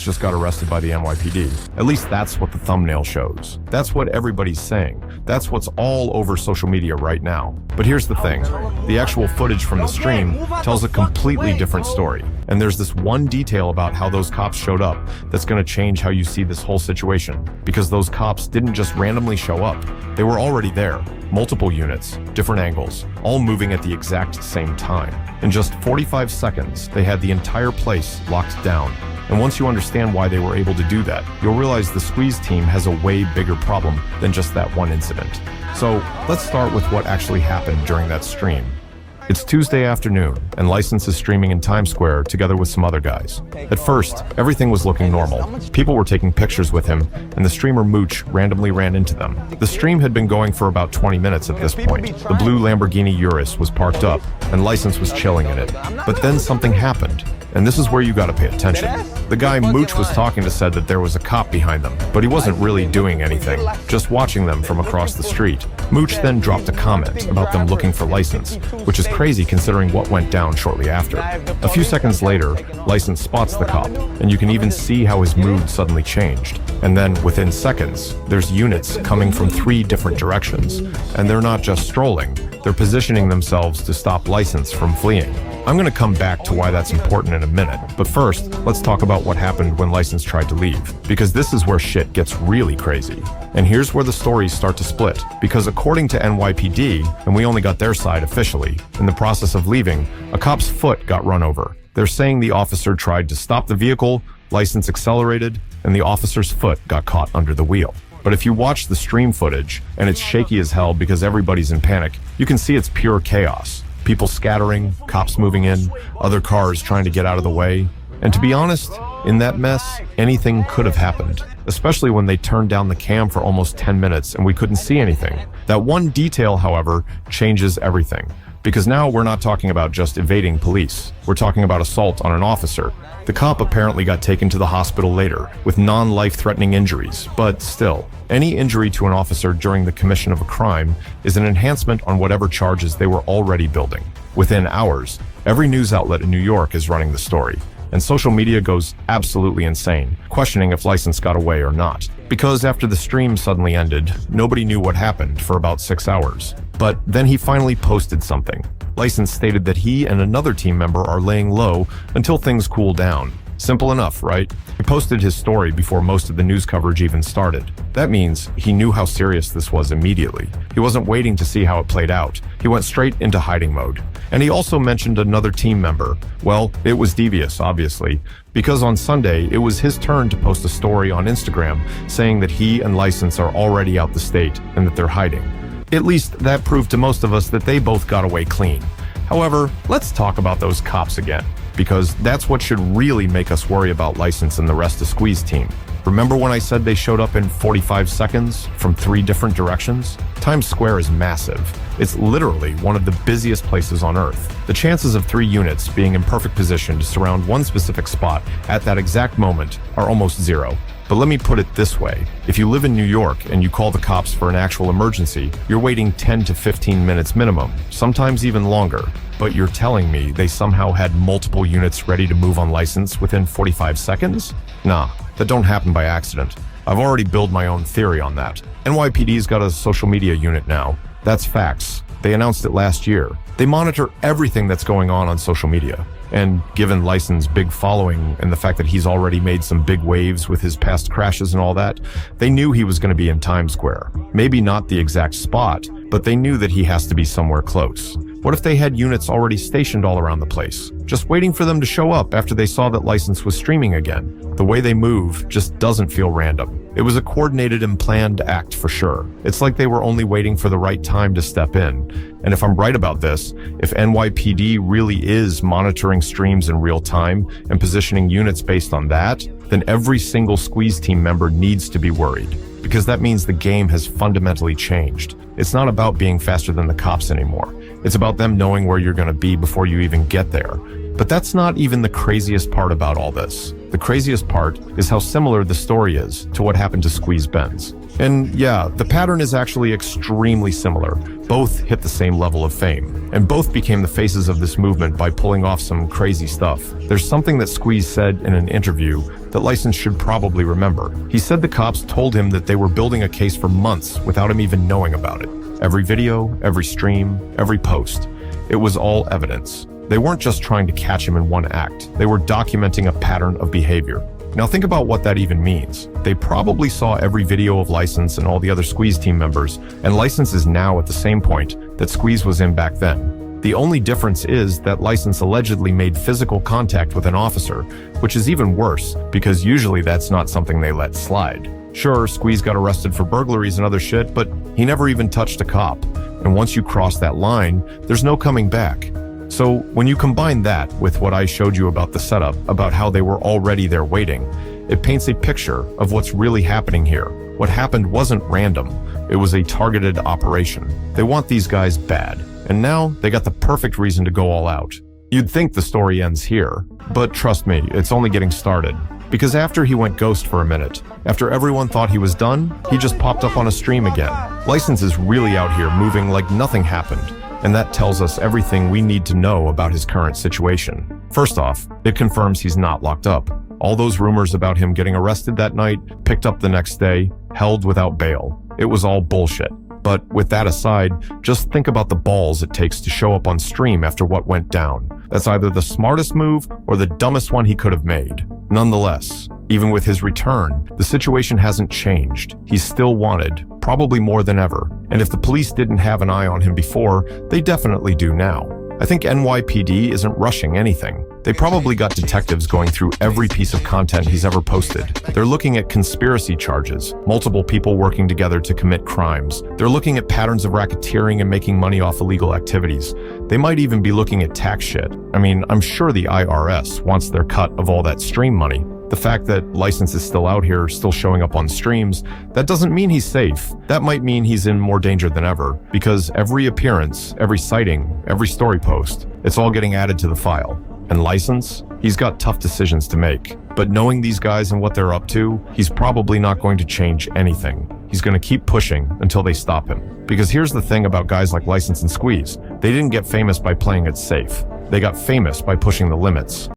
just got arrested by the NYPD. At least that's what the thumbnail shows. That's what everybody's saying. That's what's all over social media right now. But here's the thing. The actual footage from the stream tells a completely different story. And there's this one detail about how those cops showed up that's going to change how you see this whole situation. Because those cops didn't just randomly show up. They were already there. Multiple units, different angles, all moving at the exact same time. In just 45 seconds, they had the entire place locked down. And once you understand why they were able to do that, you'll realize the Squeeze team has a way bigger problem than just that one incident. So let's start with what actually happened during that stream. It's Tuesday afternoon, and License is streaming in Times Square together with some other guys. At first, everything was looking normal. People were taking pictures with him, and the streamer Mooch randomly ran into them. The stream had been going for about 20 minutes at this point. The blue Lamborghini Urus was parked up, and License was chilling in it. But then something happened, and this is where you gotta pay attention. The guy Mooch was talking to said that there was a cop behind them, but he wasn't really doing anything, just watching them from across the street. Mooch then dropped a comment about them looking for License, which is crazy considering what went down shortly after. A few seconds later, License spots the cop, and you can even see how his mood suddenly changed. And then, within seconds, there's units coming from 3 different directions, and they're not just strolling, they're positioning themselves to stop License from fleeing. I'm gonna come back to why that's important in a minute, but first, let's talk about what happened when License tried to leave, because this is where shit gets really crazy. And here's where the stories start to split, because according to NYPD, and we only got their side officially, in the process of leaving, a cop's foot got run over. They're saying the officer tried to stop the vehicle, License accelerated, and the officer's foot got caught under the wheel. But if you watch the stream footage, and it's shaky as hell because everybody's in panic, you can see it's pure chaos. People scattering, cops moving in, other cars trying to get out of the way. And to be honest, in that mess, anything could have happened, especially when they turned down the cam for almost 10 minutes and we couldn't see anything. That one detail, however, changes everything. Because now we're not talking about just evading police. We're talking about assault on an officer. The cop apparently got taken to the hospital later with non-life-threatening injuries, but still, any injury to an officer during the commission of a crime is an enhancement on whatever charges they were already building. Within hours, every news outlet in New York is running the story, and social media goes absolutely insane, questioning if License got away or not. Because after the stream suddenly ended, nobody knew what happened for about 6 hours. But then he finally posted something. License stated that he and another team member are laying low until things cool down. Simple enough, right? He posted his story before most of the news coverage even started. That means he knew how serious this was immediately. He wasn't waiting to see how it played out. He went straight into hiding mode. And he also mentioned another team member. Well, it was Devious, obviously, because on Sunday, it was his turn to post a story on Instagram saying that he and License are already out the state and that they're hiding. At least that proved to most of us that they both got away clean. However, let's talk about those cops again, because that's what should really make us worry about License and the rest of Squeeze team. Remember when I said they showed up in 45 seconds from 3 different directions? Times Square is massive. It's literally one of the busiest places on Earth. The chances of 3 units being in perfect position to surround one specific spot at that exact moment are almost zero. But let me put it this way. If you live in New York and you call the cops for an actual emergency, you're waiting 10 to 15 minutes minimum, sometimes even longer. But you're telling me they somehow had multiple units ready to move on License within 45 seconds? Nah, that don't happen by accident. I've already built my own theory on that. NYPD's got a social media unit now. That's facts. They announced it last year. They monitor everything that's going on social media. And given License's big following and the fact that he's already made some big waves with his past crashes and all that, they knew he was going to be in Times Square. Maybe not the exact spot, but they knew that he has to be somewhere close. What if they had units already stationed all around the place, just waiting for them to show up after they saw that License was streaming again? The way they move just doesn't feel random. It was a coordinated and planned act for sure. It's like they were only waiting for the right time to step in. And if I'm right about this, if NYPD really is monitoring streams in real time and positioning units based on that, then every single Squeeze team member needs to be worried. Because that means the game has fundamentally changed. It's not about being faster than the cops anymore. It's about them knowing where you're going to be before you even get there. But that's not even the craziest part about all this. The craziest part is how similar the story is to what happened to Squeeze Benz. And yeah, the pattern is actually extremely similar. Both hit the same level of fame, and both became the faces of this movement by pulling off some crazy stuff. There's something that Squeeze said in an interview that License should probably remember. He said the cops told him that they were building a case for months without him even knowing about it. Every video, every stream, every post. It was all evidence. They weren't just trying to catch him in one act. They were documenting a pattern of behavior. Now think about what that even means. They probably saw every video of License and all the other Squeeze team members, and License is now at the same point that Squeeze was in back then. The only difference is that License allegedly made physical contact with an officer, which is even worse, because usually that's not something they let slide. Sure, Squeeze got arrested for burglaries and other shit, but he never even touched a cop. And once you cross that line, there's no coming back. So when you combine that with what I showed you about the setup, about how they were already there waiting, it paints a picture of what's really happening here. What happened wasn't random. It was a targeted operation. They want these guys bad, and now they got the perfect reason to go all out. You'd think the story ends here, but trust me, it's only getting started. Because after he went ghost for a minute, after everyone thought he was done, he just popped up on a stream again. License is really out here moving like nothing happened. And that tells us everything we need to know about his current situation. First off, it confirms he's not locked up. All those rumors about him getting arrested that night, picked up the next day, held without bail. It was all bullshit. But with that aside, just think about the balls it takes to show up on stream after what went down. That's either the smartest move or the dumbest one he could have made. Nonetheless, even with his return, the situation hasn't changed. He's still wanted, probably more than ever. And if the police didn't have an eye on him before, they definitely do now. I think NYPD isn't rushing anything. They probably got detectives going through every piece of content he's ever posted. They're looking at conspiracy charges, multiple people working together to commit crimes. They're looking at patterns of racketeering and making money off illegal activities. They might even be looking at tax shit. I mean, I'm sure the IRS wants their cut of all that stream money. The fact that License is still out here, still showing up on streams, that doesn't mean he's safe. That might mean he's in more danger than ever, because every appearance, every sighting, every story post, it's all getting added to the file. And License, he's got tough decisions to make. But knowing these guys and what they're up to, he's probably not going to change anything. He's going to keep pushing until they stop him. Because here's the thing about guys like License and Squeeze. They didn't get famous by playing it safe. They got famous by pushing the limits.